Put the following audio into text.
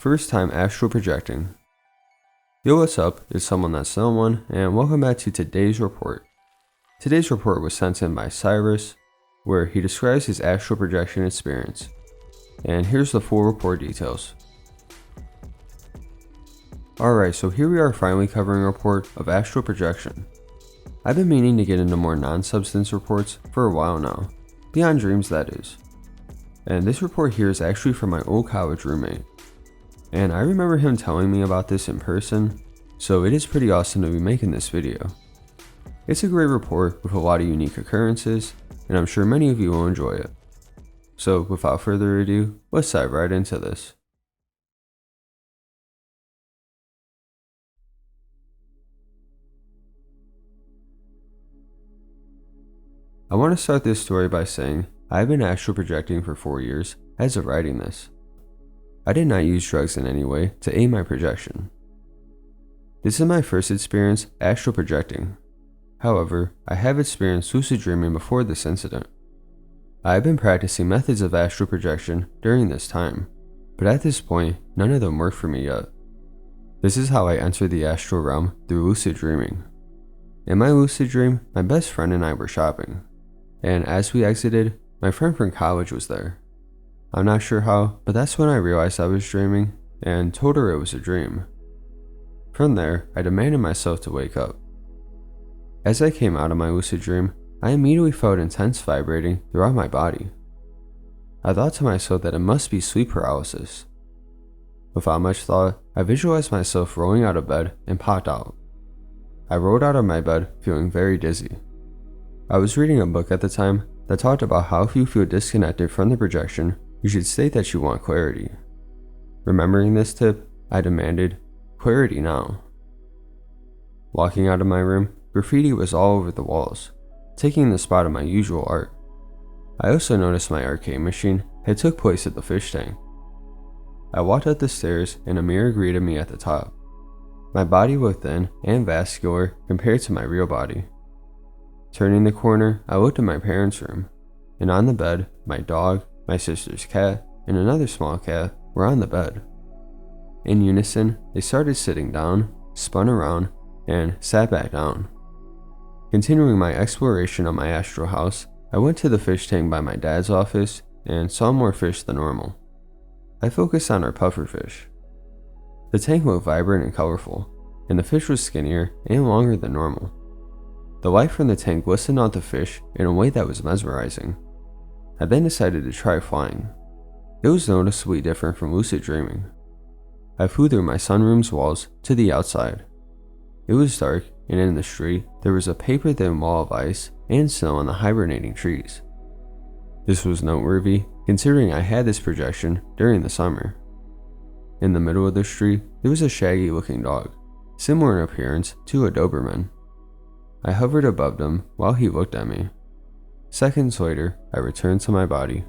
First time astral projecting. Yo, what's up? It's someone that's someone, and welcome back to today's report. Today's report was sent in by Cyrus, where he describes his astral projection experience. And here's the full report details. Alright, so here we are finally covering a report of astral projection. I've been meaning to get into more non-substance reports for a while now, beyond dreams that is. And this report here is actually from my old college roommate. And I remember him telling me about this in person, so it is pretty awesome to be making this video. It's a great report with a lot of unique occurrences, and I'm sure many of you will enjoy it. So without further ado, let's dive right into this. I want to start this story by saying I've been astral projecting for 4 years as of writing this. I did not use drugs in any way to aid my projection. This is my first experience astral projecting. However, I have experienced lucid dreaming before this incident. I have been practicing methods of astral projection during this time, but at this point, none of them work for me yet. This is how I entered the astral realm through lucid dreaming. In my lucid dream, my best friend and I were shopping, and as we exited, my friend from college was there. I'm not sure how, but that's when I realized I was dreaming and told her it was a dream. From there, I demanded myself to wake up. As I came out of my lucid dream, I immediately felt intense vibrating throughout my body. I thought to myself that it must be sleep paralysis. Without much thought, I visualized myself rolling out of bed and popped out. I rolled out of my bed feeling very dizzy. I was reading a book at the time that talked about how if you feel disconnected from the projection, you should state that you want clarity. Remembering this tip, I demanded, "Clarity now." Walking out of my room, graffiti was all over the walls, taking the spot of my usual art. I also noticed my arcade machine had took place at the fish tank. I walked up the stairs and a mirror greeted me at the top. My body looked thin and vascular compared to my real body. Turning the corner, I looked at my parents' room, and on the bed, my dog, my sister's cat, and another small cat were on the bed. In unison, they started sitting down, spun around, and sat back down. Continuing my exploration of my astral house, I went to the fish tank by my dad's office and saw more fish than normal. I focused on our pufferfish. The tank looked vibrant and colorful, and the fish was skinnier and longer than normal. The light from the tank glistened on the fish in a way that was mesmerizing. I then decided to try flying. It was noticeably different from lucid dreaming. I flew through my sunroom's walls to the outside. It was dark, and in the street, there was a paper-thin wall of ice and snow on the hibernating trees. This was noteworthy, considering I had this projection during the summer. In the middle of the street, there was a shaggy-looking dog, similar in appearance to a Doberman. I hovered above him while he looked at me. Seconds later, I returned to my body.